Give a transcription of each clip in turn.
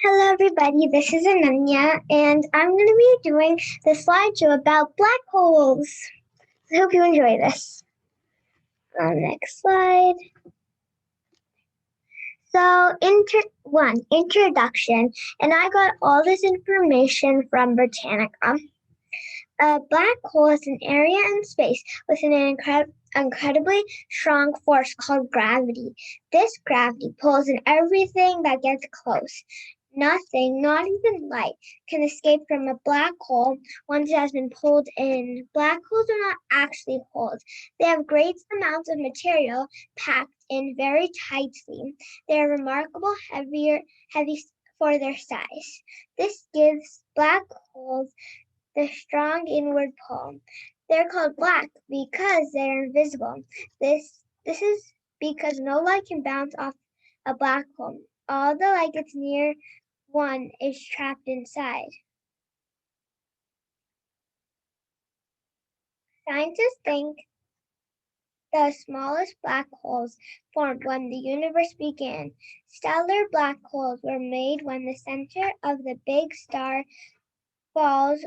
Hello everybody, this is Ananya and I'm going to be doing the slideshow about black holes. I hope you enjoy this. Next slide. So, introduction, and I got all this information from Britannica. A black hole is an area in space with an incredibly strong force called gravity. This gravity pulls in everything that gets close. Nothing, not even light, can escape from a black hole once it has been pulled in. Black holes are not actually holes. They have great amounts of material packed in very tightly. They are heavy for their size. This gives black holes the strong inward pull. They're called black because they're invisible. This is because no light can bounce off a black hole. All the light gets near one is trapped inside. Scientists think the smallest black holes formed when the universe began. Stellar black holes were made when the center of the big star falls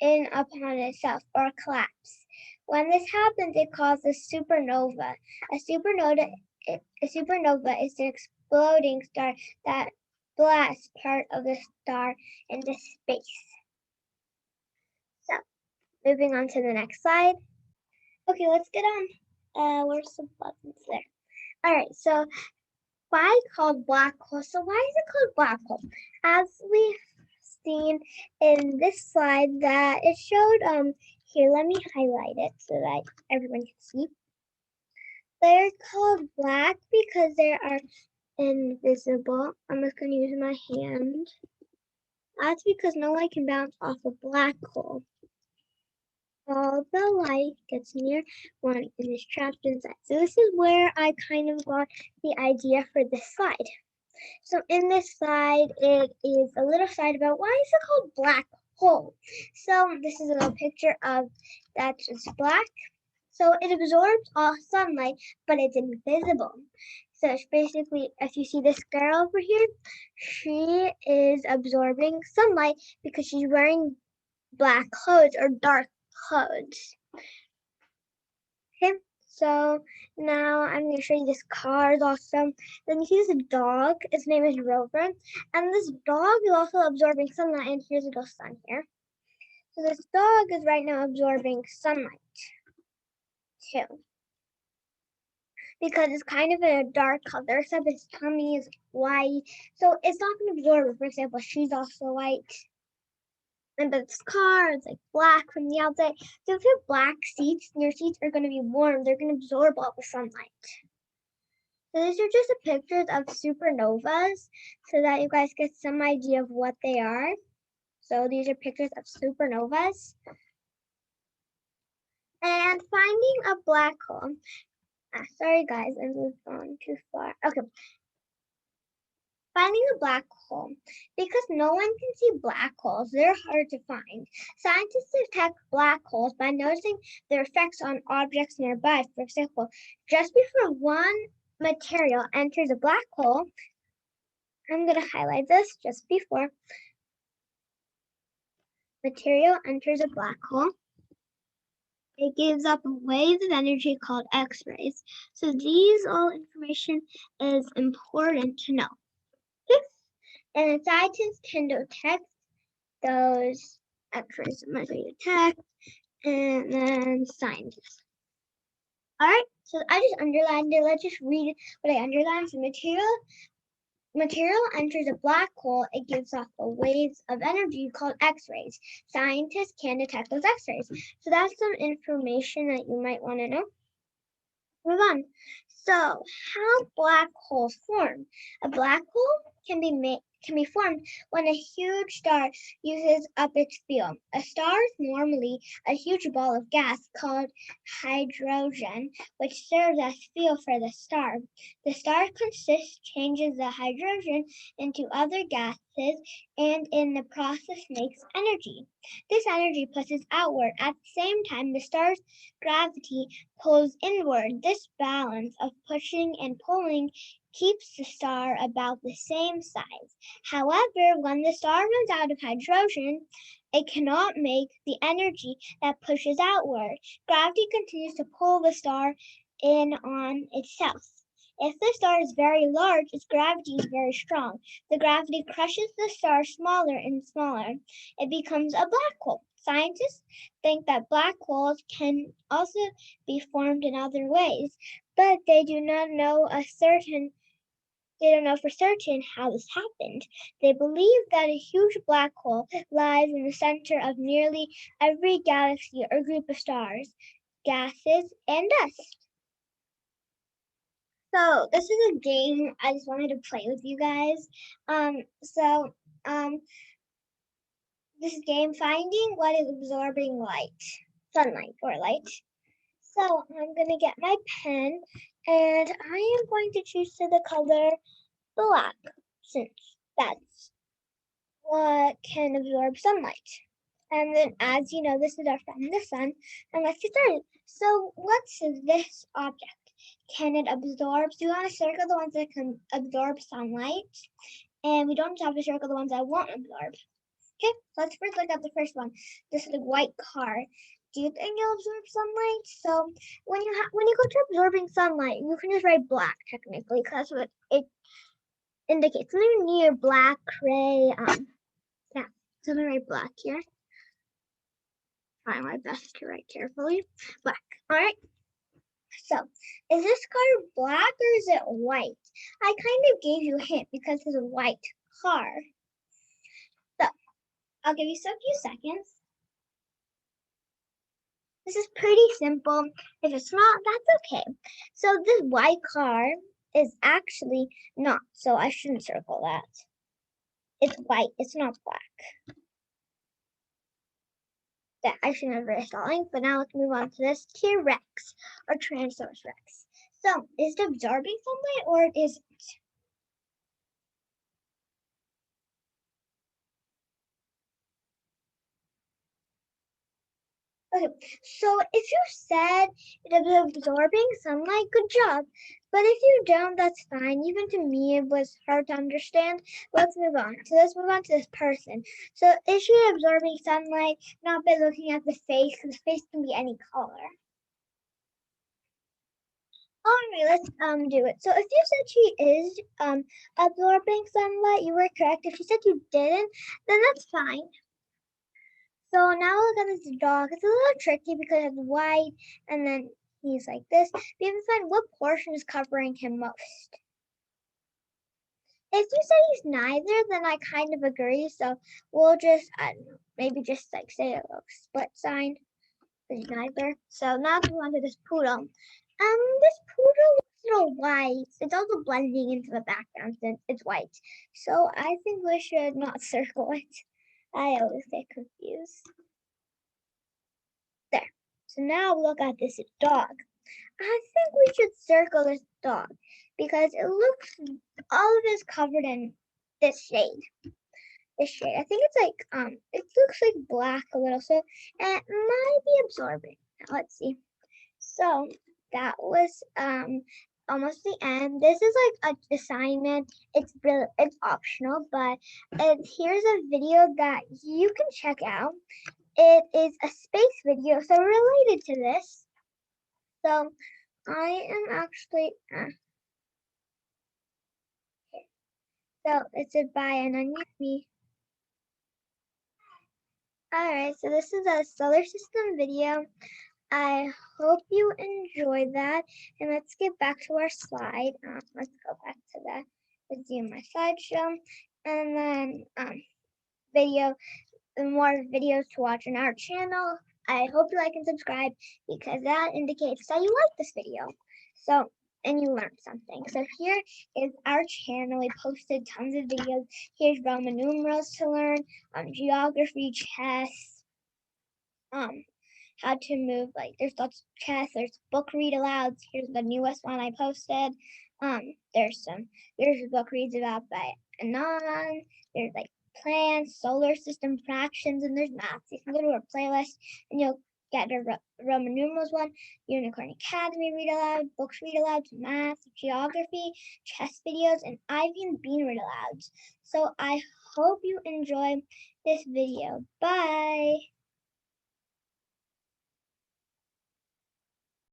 in upon itself or collapse. When this happens, it causes supernova. A supernova is an exploding star that blasts part of the star into space. So, moving on to the next slide. Okay, let's get on. Where's the buttons there? All right, so why called black hole? So why is it called black hole? As we've seen in this slide that it showed, here, let me highlight it so that everyone can see. They're called black because they are invisible. I'm just going to use my hand. That's because no light can bounce off a black hole. All the light gets near one and is trapped inside. So this is where I kind of got the idea for this slide. So in this slide, it is a little slide about why is it called black hole. So this is a little picture of that's just black. So it absorbs all sunlight, but it's invisible. So it's basically, if you see this girl over here, she is absorbing sunlight because she's wearing black clothes or dark clothes. Okay, so now I'm going to show you this car is awesome. Then you see this dog, its name is Rover, and this dog is also absorbing sunlight, and here's a little sun here. So this dog is right now absorbing sunlight too, because it's kind of a dark color, except its tummy is white, so it's not going to absorb it. For example, she's also white. And but this car is like black from the outside. So if you have black seats, your seats are going to be warm. They're going to absorb all the sunlight. So these are just the pictures of supernovas so that you guys get some idea of what they are. So these are pictures of supernovas. And finding a black hole. Sorry guys, I moved on too far. Okay. Finding a black hole. Because no one can see black holes, they're hard to find. Scientists detect black holes by noticing their effects on objects nearby. For example, just before one material enters a black hole, I'm going to highlight this just before material enters a black hole. It gives up waves of energy called X-rays. So these all information is important to know. Okay? And scientists can detect those X-rays. I'm going to detect and then scientists. All right, so I just underlined it. Let's just read what I underlined. So material enters a black hole, it gives off a waves of energy called X-rays. Scientists can detect those X-rays. So that's some information that you might want to know. Move on. So how black holes form? A black hole can be formed when a huge star uses up its fuel. A star is normally a huge ball of gas called hydrogen, which serves as fuel for the star. The star changes the hydrogen into other gases and in the process makes energy. This energy pushes outward. At the same time, the star's gravity pulls inward. This balance of pushing and pulling keeps the star about the same size. However, when the star runs out of hydrogen, it cannot make the energy that pushes outward. Gravity continues to pull the star in on itself. If the star is very large, its gravity is very strong. The gravity crushes the star smaller and smaller. It becomes a black hole. Scientists think that black holes can also be formed in other ways, but they do not know for certain how this happened. They believe that a huge black hole lies in the center of nearly every galaxy or group of stars, gases, and dust. So this is a game I just wanted to play with you guys. Um, this game finding what is absorbing light, sunlight or light. So I'm gonna get my pen and I am going to choose the color black since that's what can absorb sunlight. And then as you know, this is our friend the sun. And let's get started. So what's this object? Can it absorb? So you want to circle the ones that can absorb sunlight. And we don't have to circle the ones that won't absorb. Okay, so let's first look at the first one. This is a white car. Do you think it'll absorb sunlight? So when you go to absorbing sunlight, you can just write black technically, because that's what it indicates. Something near black, gray. Yeah. So I'm gonna write black here. Try my best to write carefully. Black. All right. So, is this car black or is it white? I kind of gave you a hint because it's a white car. So, I'll give you a few seconds. This is pretty simple. If it's not, that's okay. So, this white car is actually not. So, I shouldn't circle that. It's white. It's not black. That I should never stalling, but now let's move on to this T-Rex or Tyrannosaurus Rex. So, is it absorbing sunlight or is it? Okay, so if you said it was absorbing sunlight, good job. But if you don't, that's fine. Even to me, it was hard to understand. Let's move on. So let's move on to this person. So is she absorbing sunlight? Not by looking at the face, because the face can be any color. Alright, let's do it. So if you said she is absorbing sunlight, you were correct. If you said you didn't, then that's fine. So now look at this dog. It's a little tricky because it's white and then he's like this. We have to find what portion is covering him most. If you say he's neither, then I kind of agree. So we'll just, I don't know, maybe just like say a little split sign. He's neither. So now we on to this poodle. This poodle looks a little white. It's also blending into the background since it's white. So I think we should not circle it. I always get confused. There. So now look at this dog. I think we should circle this dog because it looks all of it is covered in this shade. This shade. I think it's like it looks like black a little, so it might be absorbing. Now, let's see. So that was almost the end. This is like an assignment. It's optional, but here's a video that you can check out. It is a space video, so related to this. So I am actually so it's a by an onion. Alright, so this is a solar system video. I hope you enjoyed that. And let's get back to our slide. Let's go back to that. Let's do my slideshow. And then video, more videos to watch on our channel. I hope you like and subscribe because that indicates that you like this video. So, and you learned something. So here is our channel. We posted tons of videos. Here's Roman numerals to learn, geography, chess, how to move, like there's lots of chess, there's book read alouds. Here's the newest one I posted. There's a book reads about by Anon. There's like plants, solar system fractions, and there's math. You can go to our playlist and you'll get a Roman numerals one, Unicorn Academy read aloud, books read alouds, math, geography, chess videos, and Ivy and Bean read alouds. So I hope you enjoy this video. Bye!